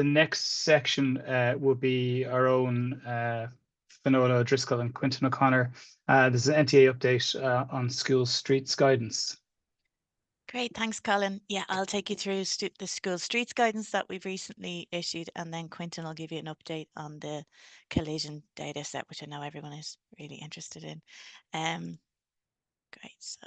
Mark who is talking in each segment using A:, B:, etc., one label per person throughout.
A: The next section will be our own Finola Driscoll and Quentin O'Connor. This is an NTA update on school streets guidance.
B: Great, thanks, Colin. Yeah, I'll take you through the school streets guidance that we've recently issued, and then Quentin will give you an update on the collision data set, which I know everyone is really interested in. Great, so.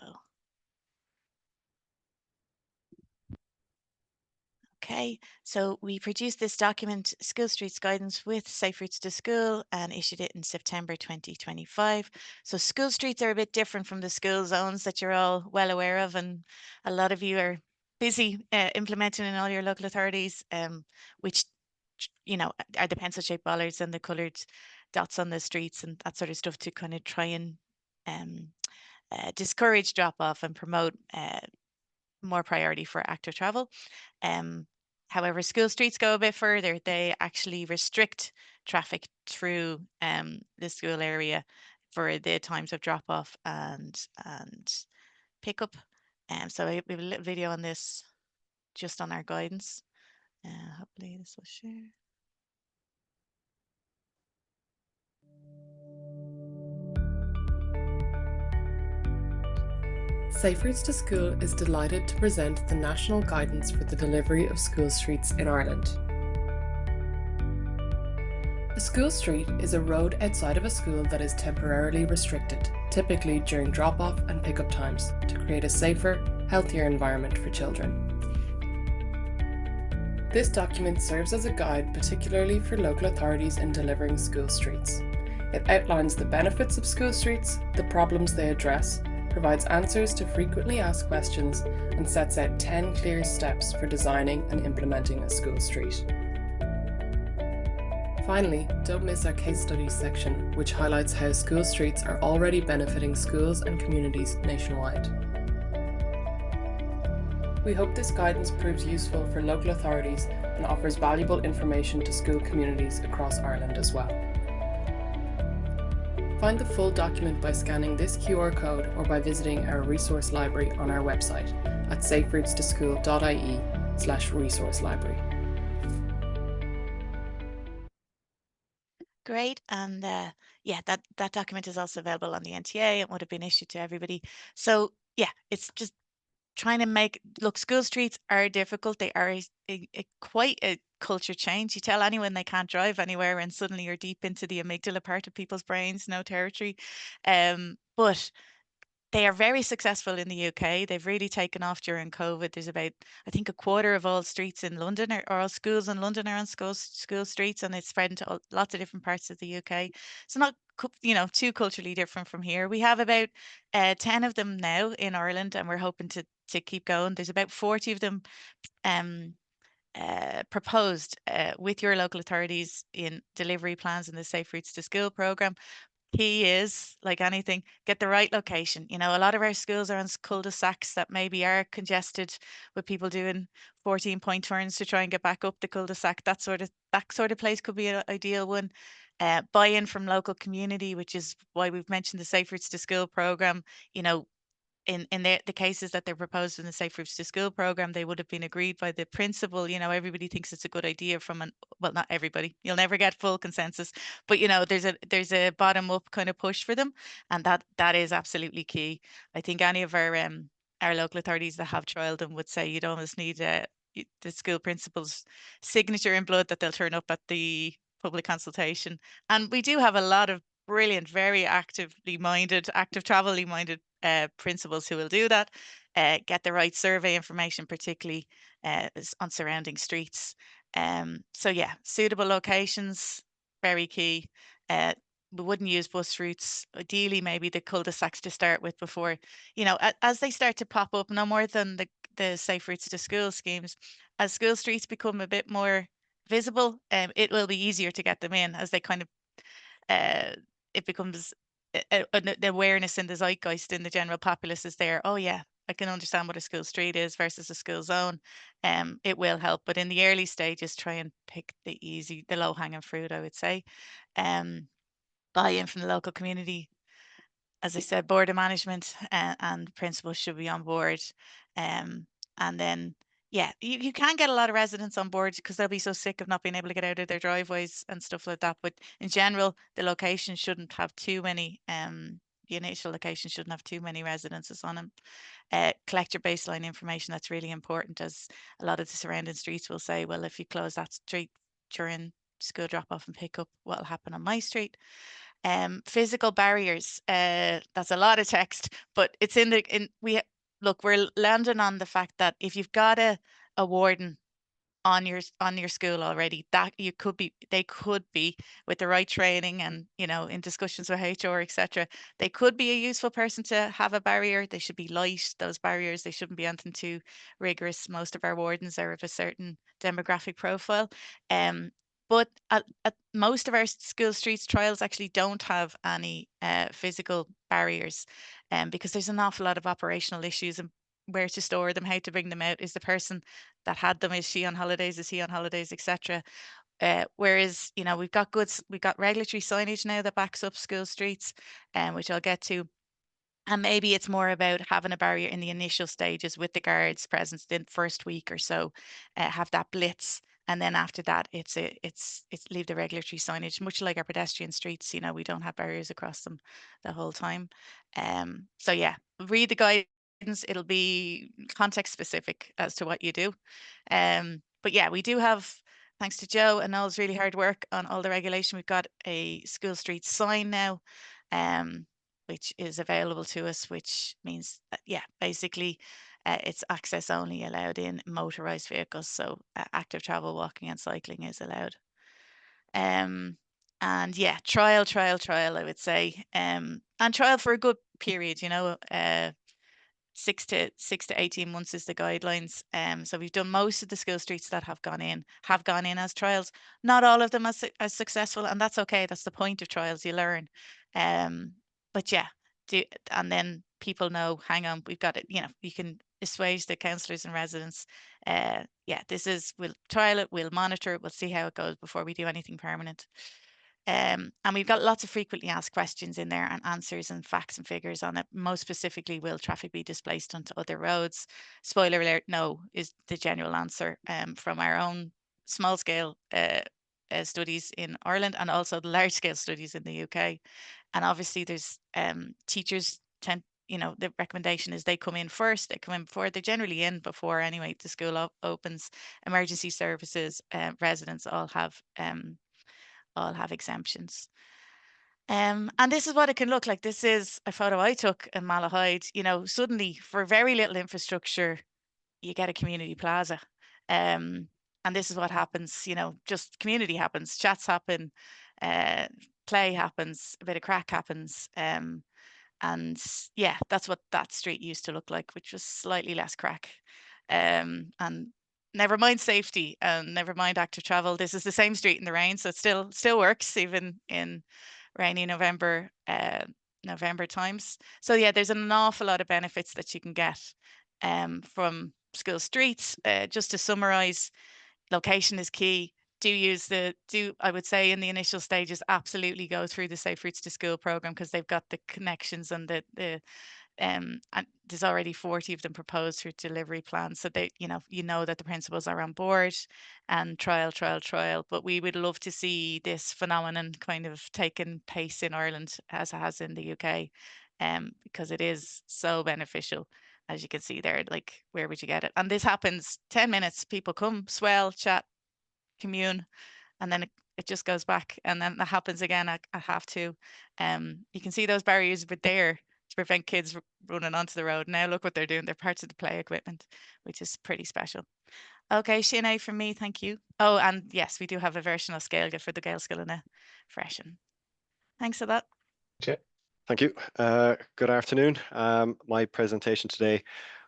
B: Okay, so we produced this document, School Streets Guidance with Safe Routes to School, and issued it in September 2025. So school streets are a bit different from the school zones that you're all well aware of, and a lot of you are busy implementing in all your local authorities, which, you know, are the pencil-shaped bollards and the coloured dots on the streets and that sort of stuff to kind of try and discourage drop-off and promote more priority for active travel. However, school streets go a bit further. They actually restrict traffic through the school area for the times of drop off and pickup. So we have a little video on this just on our guidance. Hopefully this will share.
C: Safe Routes to School is delighted to present the national guidance for the delivery of school streets in Ireland. A school street is a road outside of a school that is temporarily restricted, typically during drop-off and pick-up times, to create a safer, healthier environment for children. This document serves as a guide particularly for local authorities in delivering school streets. It outlines the benefits of school streets, the problems they address, provides answers to frequently asked questions, and sets out 10 clear steps for designing and implementing a school street. Finally, don't miss our case studies section, which highlights how school streets are already benefiting schools and communities nationwide. We hope this guidance proves useful for local authorities and offers valuable information to school communities across Ireland as well. Find the full document by scanning this QR code or by visiting our resource library on our website at saferoutestoschool.ie/resource library.
B: Great, and yeah, that document is also available on the NTA. It would have been issued to everybody. So yeah, it's just trying to look, school streets are difficult. They are quite a culture change. You tell anyone they can't drive anywhere and suddenly you're deep into the amygdala part of people's brains, no territory. But they are very successful in the UK. They've really taken off during COVID. There's about, I think, a quarter of all streets in London or all schools in London are on school streets, and it's spread into lots of different parts of the UK. So not, you know, too culturally different from here. We have about 10 of them now in Ireland, and we're hoping to keep going. There's about 40 of them proposed with your local authorities in delivery plans in the Safe Routes to School programme. Key is, like anything, get the right location. You know, a lot of our schools are on cul-de-sacs that maybe are congested with people doing 14-point turns to try and get back up the cul-de-sac. That sort of place could be an ideal one. Buy-in from local community, which is why we've mentioned the Safe Routes to School programme. You know, in the cases that they're proposed in the Safe Routes to School program, they would have been agreed by the principal. You know, everybody thinks it's a good idea well, not everybody. You'll never get full consensus, but you know, there's a bottom up kind of push for them, and that is absolutely key. I think any of our local authorities that have trialed them would say you'd almost need the school principal's signature in blood that they'll turn up at the public consultation. And we do have a lot of brilliant, very active travel minded principals who will do that, get the right survey information, particularly on surrounding streets. So yeah, suitable locations, very key. We wouldn't use bus routes. Ideally, maybe the cul-de-sacs to start with before, you know, as they start to pop up, no more than the Safe Routes to School schemes. As school streets become a bit more visible, it will be easier to get them in as they kind of it becomes the awareness in the zeitgeist in the general populace is there. Oh yeah, I can understand what a school street is versus a school zone. It will help, but in the early stages, try and pick the low hanging fruit, I would say. Buy-in from the local community. As I said, border management and principals should be on board. And then, yeah, you can get a lot of residents on board because they'll be so sick of not being able to get out of their driveways and stuff like that. But in general, the location shouldn't have too many, the initial location shouldn't have too many residences on them. Collect your baseline information. That's really important, as a lot of the surrounding streets will say, well, if you close that street during school drop off and pick up, what'll happen on my street? Physical barriers, that's a lot of text, but it's look, we're landing on the fact that if you've got a warden on your school already, that they could be, with the right training and, you know, in discussions with HR, etc., they could be a useful person to have a barrier. They should be light, those barriers. They shouldn't be anything too rigorous. Most of our wardens are of a certain demographic profile. But at most of our school streets trials actually don't have any physical barriers, because there's an awful lot of operational issues, and where to store them, how to bring them out. Is the person that had them, is she on holidays, is he on holidays, etc. Whereas, you know, we've got regulatory signage now that backs up school streets, which I'll get to. And maybe it's more about having a barrier in the initial stages with the guards present in the first week or so, have that blitz. And then after that, it's leave the regulatory signage, much like our pedestrian streets. You know, we don't have barriers across them the whole time. So yeah, read the guidance. It'll be context specific as to what you do. But yeah, we do have, thanks to Joe and Noel's really hard work on all the regulation, we've got a school street sign now, which is available to us, which means that, yeah, basically it's access only allowed in motorized vehicles. So active travel, walking and cycling is allowed. And yeah, trial, I would say, and trial for a good period, you know, 6 to 18 months is the guidelines. So we've done most of the school streets that have gone in as trials. Not all of them as successful, and that's okay. That's the point of trials. You learn. But yeah, and then people know, hang on, we've got it. You know, you can assuage the councillors and residents. Yeah, we'll trial it, we'll monitor it, we'll see how it goes before we do anything permanent. And we've got lots of frequently asked questions in there and answers and facts and figures on it. Most specifically, will traffic be displaced onto other roads? Spoiler alert, no, is the general answer, from our own small scale studies in Ireland and also the large scale studies in the UK. And obviously there's teachers you know, the recommendation is they come in first, they come in before, they're generally in before anyway the school opens. Emergency services, residents all have exemptions. And this is what it can look like. This is a photo I took in Malahide. You know, suddenly for very little infrastructure, you get a community plaza. And this is what happens, you know, just community happens, chats happen, play happens, a bit of crack happens. And yeah, that's what that street used to look like, which was slightly less crack. And never mind safety and never mind active travel. This is the same street in the rain, so it still works even in rainy November times. So yeah, there's an awful lot of benefits that you can get from school streets. Just to summarize, location is key. I would say in the initial stages, absolutely go through the Safe Routes to School program, because they've got the connections and and there's already 40 of them proposed through delivery plans. So they, you know that the principals are on board, and trial. But we would love to see this phenomenon kind of taking pace in Ireland as it has in the UK, because it is so beneficial. As you can see there, like, where would you get it? And this happens 10 minutes, people come, swell, chat, commune, and then it just goes back, and then that happens again at 2:30. You can see those barriers were there to prevent kids running onto the road. Now look what they're doing. They're parts of the play equipment, which is pretty special. Okay, Sinead from me, thank you. Oh, and yes, we do have a version of Scale for the Gael School in a freshen. Thanks for that.
D: Thank you. Good afternoon. My presentation today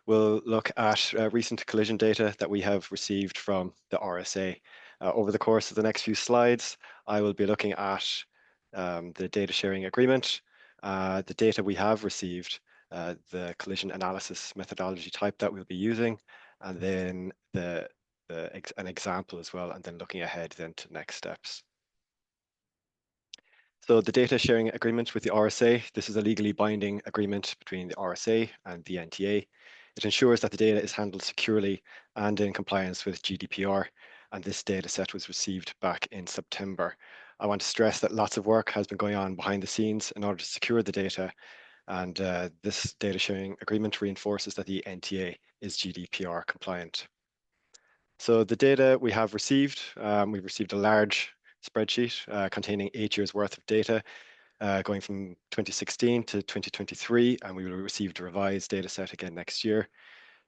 D: will look at recent collision data that we have received from the RSA. Over the course of the next few slides, I will be looking at the data sharing agreement, the data we have received, the collision analysis methodology type that we'll be using, and then an example as well, and then looking ahead then to next steps. So the data sharing agreement with the RSA, this is a legally binding agreement between the RSA and the NTA. It ensures that the data is handled securely and in compliance with GDPR, and this data set was received back in September. I want to stress that lots of work has been going on behind the scenes in order to secure the data, and this data sharing agreement reinforces that the NTA is GDPR compliant. So the data we have received, we've received a large spreadsheet containing 8 years worth of data going from 2016 to 2023, and we will receive the revised data set again next year.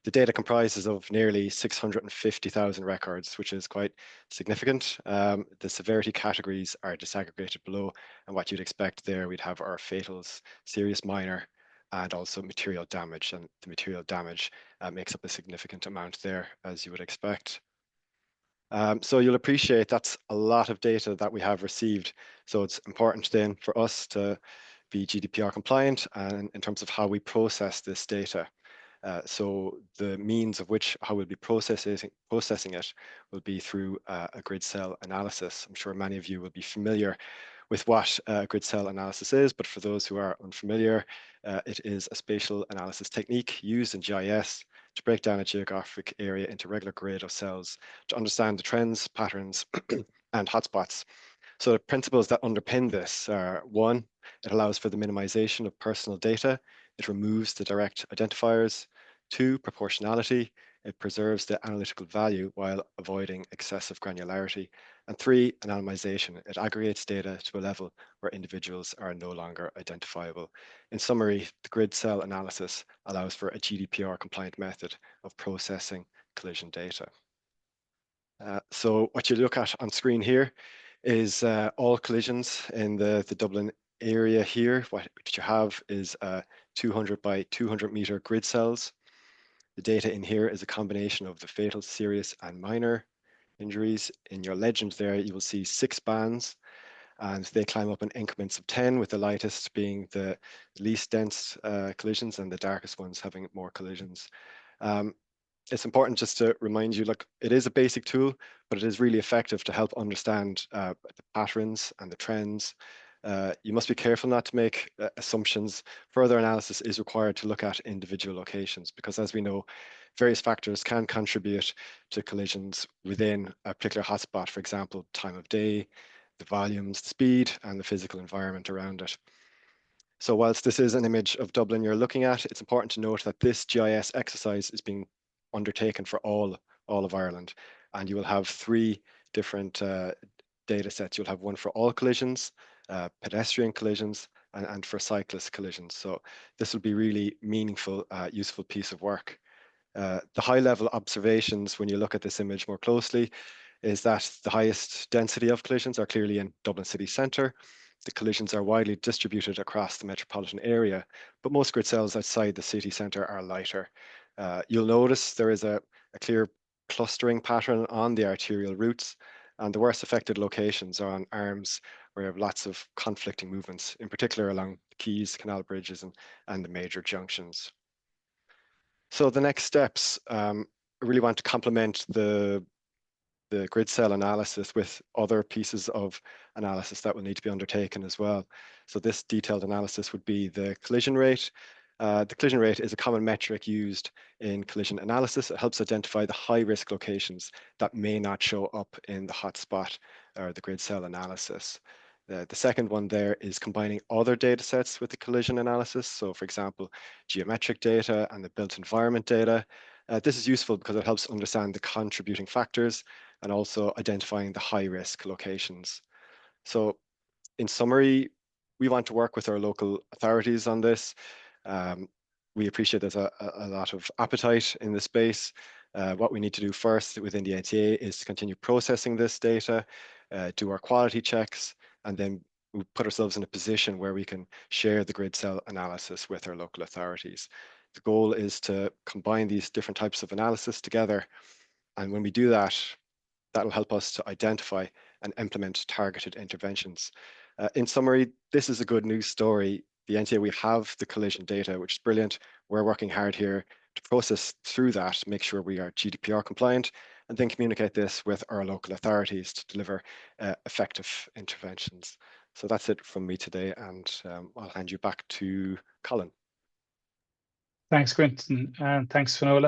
D: The data comprises of nearly 650,000 records, which is quite significant. The severity categories are disaggregated below, and what you'd expect there, we'd have our fatals, serious, minor, and also material damage. And the material damage makes up a significant amount there, as you would expect. So you'll appreciate that's a lot of data that we have received. So it's important then for us to be GDPR compliant and in terms of how we process this data. So the means of which how we'll be processing it will be through a grid cell analysis. I'm sure many of you will be familiar with what grid cell analysis is, but for those who are unfamiliar, it is a spatial analysis technique used in GIS to break down a geographic area into regular grid of cells to understand the trends, patterns, and hotspots. So the principles that underpin this are: one, it allows for the minimization of personal data. It removes the direct identifiers. Two, proportionality. It preserves the analytical value while avoiding excessive granularity. And three, anonymization. It aggregates data to a level where individuals are no longer identifiable. In summary, the grid cell analysis allows for a GDPR compliant method of processing collision data. So what you look at on screen here is all collisions in the Dublin area here. What you have is 200 by 200 meter grid cells. The data in here is a combination of the fatal, serious, and minor injuries. In your legend there, you will see 6 bands, and they climb up in increments of 10, with the lightest being the least dense collisions and the darkest ones having more collisions. It's important just to remind you, look, it is a basic tool, but it is really effective to help understand the patterns and the trends. You must be careful not to make assumptions. Further analysis is required to look at individual locations, because as we know, various factors can contribute to collisions within a particular hotspot. For example, time of day, the volumes, the speed, and the physical environment around it. So whilst this is an image of Dublin you're looking at, it's important to note that this GIS exercise is being undertaken for all of Ireland, and you will have 3 different data sets. You'll have one for all collisions, pedestrian collisions, and for cyclist collisions. So this will be really meaningful, useful piece of work. The high level observations, when you look at this image more closely, is that the highest density of collisions are clearly in Dublin city centre. The collisions are widely distributed across the metropolitan area, but most grid cells outside the city centre are lighter. You'll notice there is a clear clustering pattern on the arterial routes, and the worst affected locations are on arms where you have lots of conflicting movements, in particular along the quays, canal bridges, and the major junctions. So the next steps, I really want to complement the grid cell analysis with other pieces of analysis that will need to be undertaken as well. So this detailed analysis would be the collision rate. The collision rate is a common metric used in collision analysis. It helps identify the high-risk locations that may not show up in the hotspot or the grid cell analysis. The second one there is combining other data sets with the collision analysis. So for example, geometric data and the built environment data. This is useful because it helps understand the contributing factors and also identifying the high-risk locations. So in summary, we want to work with our local authorities on this. We appreciate there's a lot of appetite in this space. What we need to do first within the NTA is to continue processing this data, do our quality checks, and then we put ourselves in a position where we can share the grid cell analysis with our local authorities. The goal is to combine these different types of analysis together. And when we do that, that will help us to identify and implement targeted interventions. In summary, this is a good news story. The NTA, we have the collision data, which is brilliant. We're working hard here to process through that, make sure we are GDPR compliant, and then communicate this with our local authorities to deliver effective interventions. So that's it from me today, and I'll hand you back to Colin.
A: Thanks, Quentin, and thanks, Finola.